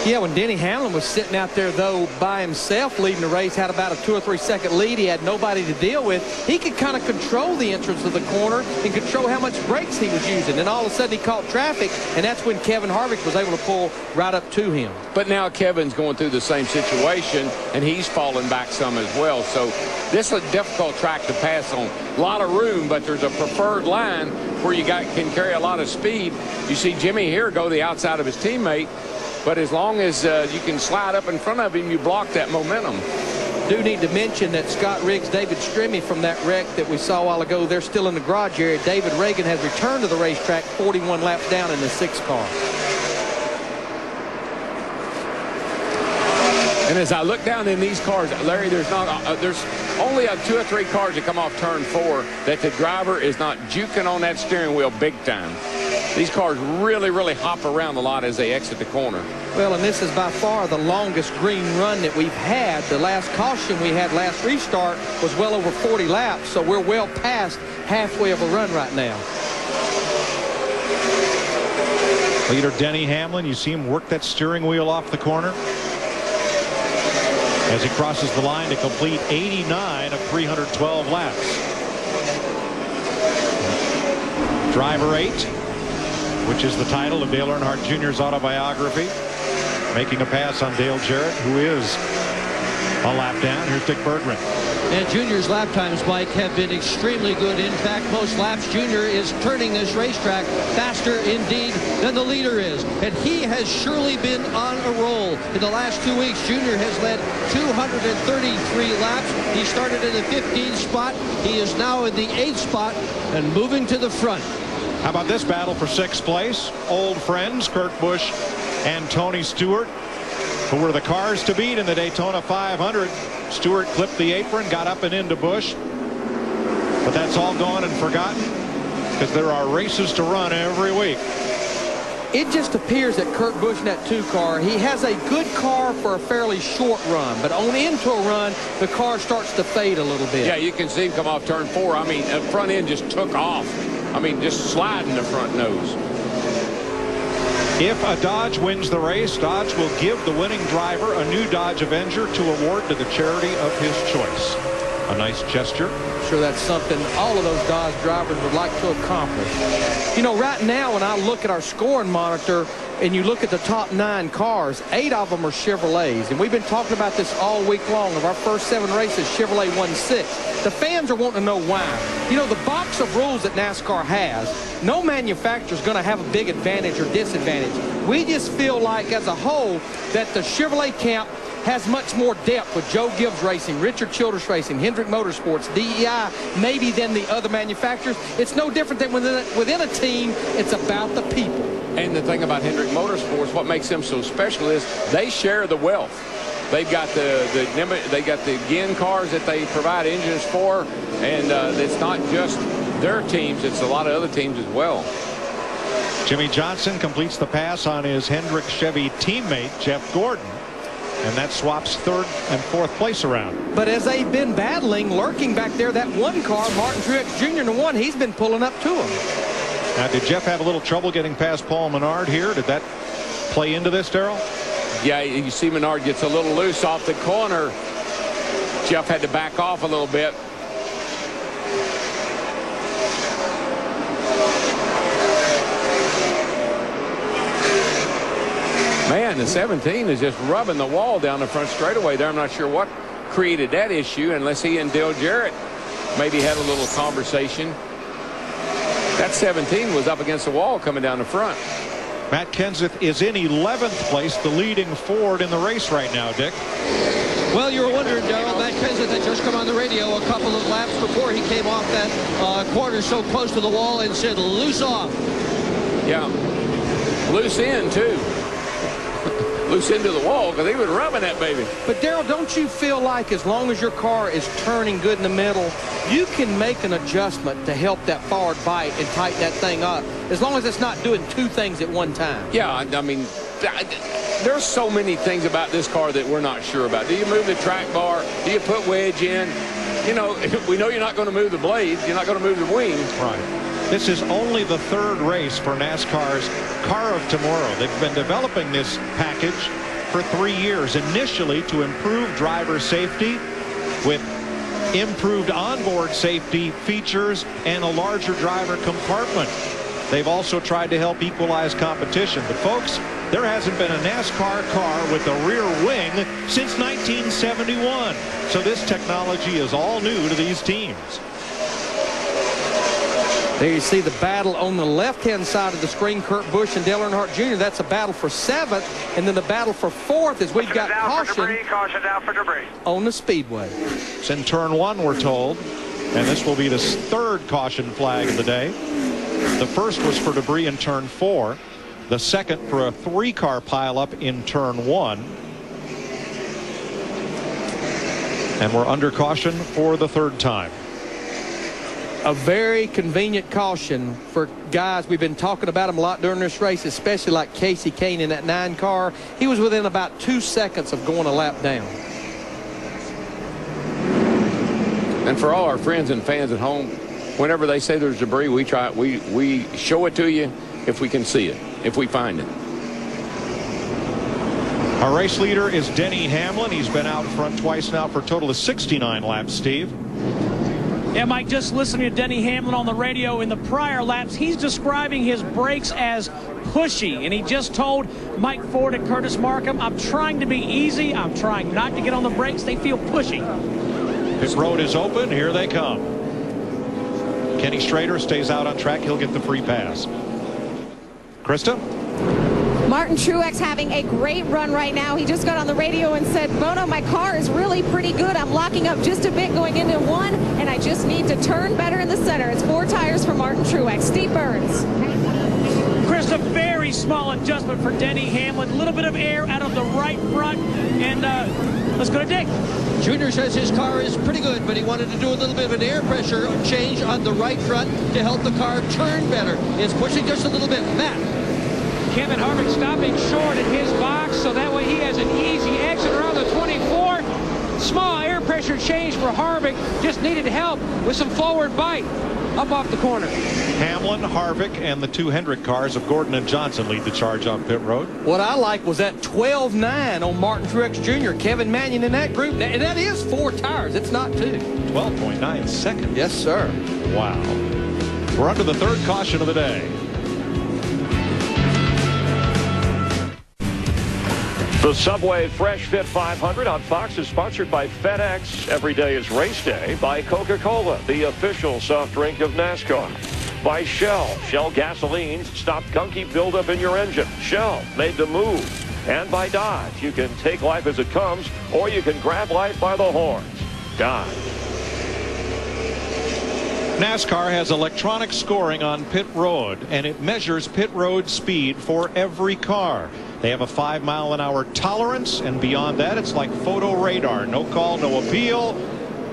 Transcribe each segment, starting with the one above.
Yeah, when Denny Hamlin was sitting out there, though, by himself leading the race, had about a 2 or 3 second lead. He had nobody to deal with. He could kind of control the entrance of the corner and control how much brakes he was using. And all of a sudden he caught traffic, and that's when Kevin Harvick was able to pull right up to him. But now Kevin's going through the same situation, and he's falling back some as well. So this is a difficult track to pass on. A lot of room, but there's a preferred line where you can carry a lot of speed. You see Jimmy here go the outside of his teammate. But as long as you can slide up in front of him, you block that momentum. Do need to mention that Scott Riggs, David Stremme from that wreck that we saw a while ago, they're still in the garage area. David Reagan has returned to the racetrack 41 laps down in the 6th car. And as I look down in these cars, Larry, there's only 2 or 3 cars that come off turn 4 that the driver is not juking on that steering wheel big time. These cars really, really hop around a lot as they exit the corner. Well, and this is by far the longest green run that we've had. The last caution we had last restart was well over 40 laps, so we're well past halfway of a run right now. Leader Denny Hamlin, you see him work that steering wheel off the corner as he crosses the line to complete 89 of 312 laps. Driver 8, which is the title of Dale Earnhardt Jr.'s autobiography, making a pass on Dale Jarrett, who is a lap down. Here's Dick Bergman. And Junior's lap times, Mike, have been extremely good. In fact, most laps, Junior is turning this racetrack faster indeed than the leader is. And he has surely been on a roll. In the last 2 weeks, Junior has led 233 laps. He started in the 15th spot. He is now in the 8th spot and moving to the front. How about this battle for 6th place? Old friends Kurt Busch and Tony Stewart, who were the cars to beat in the Daytona 500. Stewart clipped the apron, got up and into Busch. But that's all gone and forgotten because there are races to run every week. It just appears that Kurt Busch in that 2 car, he has a good car for a fairly short run, but on into a run, the car starts to fade a little bit. Yeah, you can see him come off turn 4. I mean, the front end just took off. I mean, just sliding the front nose. If a Dodge wins the race, Dodge will give the winning driver a new Dodge Avenger to award to the charity of his choice. A nice gesture. I'm sure that's something all of those Dodge drivers would like to accomplish. You know, right now when I look at our scoring monitor and you look at the top 9 cars, 8 of them are Chevrolets. And we've been talking about this all week long. Of our first 7 races, Chevrolet won 6. The fans are wanting to know why. You know, the box of rules that NASCAR has, no manufacturer is going to have a big advantage or disadvantage. We just feel like as a whole that the Chevrolet camp has much more depth with Joe Gibbs Racing, Richard Childress Racing, Hendrick Motorsports, DEI, maybe than the other manufacturers. It's no different than within a team. It's about the people. And the thing about Hendrick Motorsports, what makes them so special is they share the wealth. They've got the Ginn cars that they provide engines for, and it's not just their teams, it's a lot of other teams as well. Jimmy Johnson completes the pass on his Hendrick Chevy teammate Jeff Gordon, and that swaps 3rd and 4th place around. But as they've been battling, lurking back there, that 1 car, Martin Truex Jr. in the 1, he's been pulling up to him. Now, did Jeff have a little trouble getting past Paul Menard here? Did that play into this, Darrell? Yeah, you see Menard gets a little loose off the corner. Jeff had to back off a little bit. Man, the 17 is just rubbing the wall down the front straightaway there. I'm not sure what created that issue unless he and Dale Jarrett maybe had a little conversation. That 17 was up against the wall coming down the front. Matt Kenseth is in 11th place, the leading Ford in the race right now, Dick. Well, you were wondering, Darrell, Matt Kenseth had just come on the radio a couple of laps before he came off that corner so close to the wall and said, loose off. Yeah, loose in, too. Loose into the wall because he was rubbing that baby. But Darrell, don't you feel like as long as your car is turning good in the middle, you can make an adjustment to help that forward bite and tighten that thing up, as long as it's not doing 2 things at one time? Yeah, I mean, there's so many things about this car that we're not sure about. Do you move the track bar? Do you put wedge in? You know, we know you're not going to move the blades. You're not going to move the wing. Right. This is only the 3rd race for NASCAR's Car of Tomorrow. They've been developing this package for 3 years, initially to improve driver safety with improved onboard safety features and a larger driver compartment. They've also tried to help equalize competition. But folks, there hasn't been a NASCAR car with a rear wing since 1971. So this technology is all new to these teams. There you see the battle on the left-hand side of the screen. Kurt Busch and Dale Earnhardt Jr. That's a battle for 7th. And then the battle for 4th is we've got caution down for debris on the speedway. It's in turn 1, we're told. And this will be the 3rd caution flag of the day. The first was for debris in turn 4. The second for a 3-car pileup in turn 1. And we're under caution for the 3rd time. A very convenient caution for guys. We've been talking about him a lot during this race, especially like Casey Kane in that 9 car. He was within about 2 seconds of going a lap down. And for all our friends and fans at home, whenever they say there's debris, we show it to you if we can see it, if we find it. Our race leader is Denny Hamlin. He's been out front twice now for a total of 69 laps, Steve. Yeah, Mike, just listening to Denny Hamlin on the radio in the prior laps, he's describing his brakes as pushy. And he just told Mike Ford and Curtis Markham, I'm trying to be easy. I'm trying not to get on the brakes. They feel pushy. Pit road is open. Here they come. Kenny Schrader stays out on track. He'll get the free pass. Krista? Martin Truex having a great run right now. He just got on the radio and said, Bono, my car is really pretty good. I'm locking up just a bit going into 1, and I just need to turn better in the center. It's 4 tires for Martin Truex. Steve Burns. Chris, a very small adjustment for Denny Hamlin. A little bit of air out of the right front, and let's go to Dick. Junior says his car is pretty good, but he wanted to do a little bit of an air pressure change on the right front to help the car turn better. It's pushing just a little bit. Matt. Kevin Harvick stopping short in his box, so that way he has an easy exit around the 24. Small air pressure change for Harvick. Just needed help with some forward bite up off the corner. Hamlin, Harvick, and the 2 Hendrick cars of Gordon and Johnson lead the charge on pit road. What I like was that 12.9 on Martin Truex Jr. Kevin Mannion in that group. And that is 4 tires. It's not 2. 12.9 seconds. Yes, sir. Wow. We're under the 3rd caution of the day. The Subway Fresh Fit 500 on Fox is sponsored by FedEx. Every day is race day. By Coca-Cola, the official soft drink of NASCAR. By Shell. Shell gasolines stop gunky buildup in your engine. Shell made the move. And by Dodge. You can take life as it comes, or you can grab life by the horns. Dodge. NASCAR has electronic scoring on pit road, and it measures pit road speed for every car. They have a 5-mile-an-hour tolerance, and beyond that, it's like photo radar. No call, no appeal.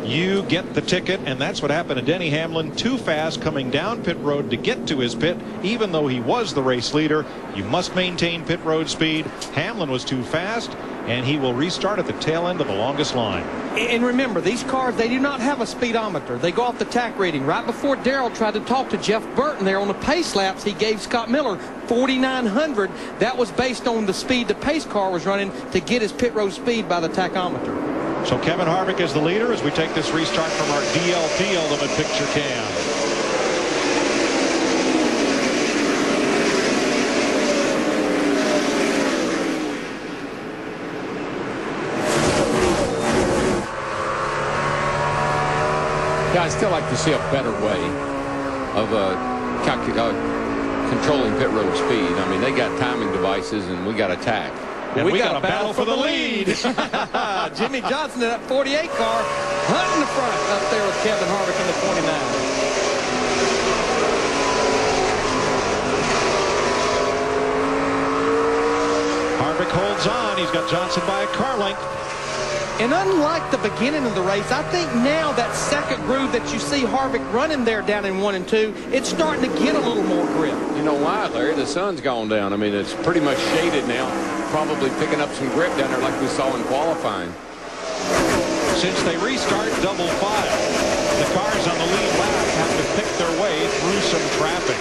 You get the ticket, and that's what happened to Denny Hamlin. Too fast coming down pit road to get to his pit, even though he was the race leader. You must maintain pit road speed. Hamlin was too fast, and he will restart at the tail end of the longest line. And remember, these cars, they do not have a speedometer. They go off the tack reading. Right before Darrell tried to talk to Jeff Burton there on the pace laps, he gave Scott Miller 4,900. That was based on the speed the pace car was running to get his pit road speed by the tachometer. So Kevin Harvick is the leader as we take this restart from our DLP Ultimate Picture Cam. Yeah, I'd still like to see a better way of controlling pit road speed. I mean, they got timing devices, and we got attack. And we got a battle for the lead. Jimmy Johnson in that 48 car, hunting the front up there with Kevin Harvick in the 29. Harvick holds on. He's got Johnson by a car length. And unlike the beginning of the race, I think now that second groove that you see Harvick running there down in 1 and 2, it's starting to get a little more grip. You know why, Larry? The sun's gone down. I mean, it's pretty much shaded now. Probably picking up some grip down there like we saw in qualifying. Since they restart double file, the cars on the lead lap have to pick their way through some traffic.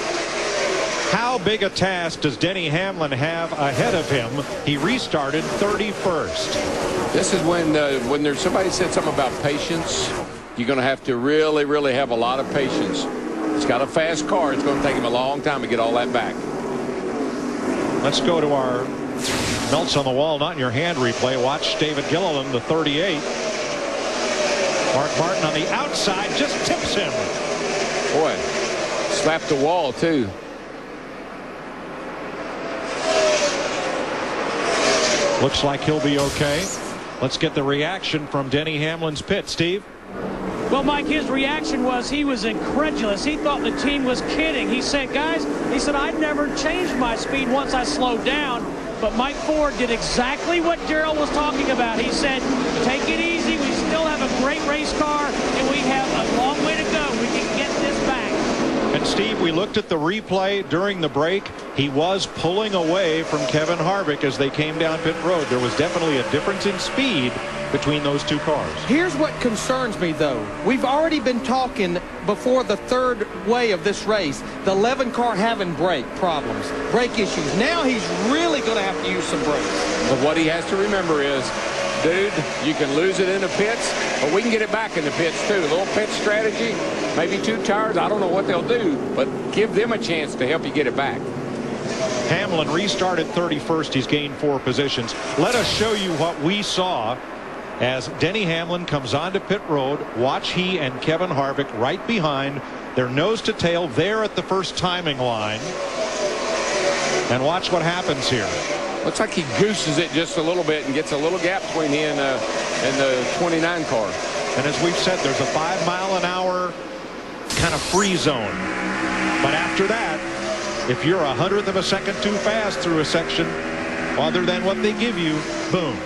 How big a task does Denny Hamlin have ahead of him? He restarted 31st. This is when there's somebody said something about patience. You're going to have to really, really have a lot of patience. He's got a fast car. It's going to take him a long time to get all that back. Let's go to our melts on the wall, not in your hand replay. Watch David Gilliland, the 38. Mark Martin on the outside just tips him. Boy, slapped the wall too. Looks like he'll be okay. Let's get the reaction from Denny Hamlin's pit. Steve? Well, Mike, his reaction was he was incredulous. He thought the team was kidding. He said, guys, he said, I'd never changed my speed once I slowed down. But Mike Ford did exactly what Darrell was talking about. He said, take it easy. We still have a great race car, and we have a long way to go. We can get this back. And Steve, we looked at the replay during the break. He was pulling away from Kevin Harvick as they came down pit road. There was definitely a difference in speed between those two cars. Here's what concerns me, though. We've already been talking before the third way of this race, the 11 car having brake problems, brake issues. Now he's really going to have to use some brakes. But what he has to remember is, dude, you can lose it in the pits, but we can get it back in the pits too. A little pit strategy, maybe 2 tires. I don't know what they'll do, but give them a chance to help you get it back. Hamlin restarted 31st. He's gained 4 positions. Let us show you what we saw as Denny Hamlin comes onto pit road. Watch he and Kevin Harvick right behind. They're nose to tail there at the first timing line. And watch what happens here. Looks like he gooses it just a little bit and gets a little gap between he and the 29 car. And as we've said, there's a 5-mile-an-hour kind of free zone. But after that, if you're 1/100 of a second too fast through a section other than what they give you, boom.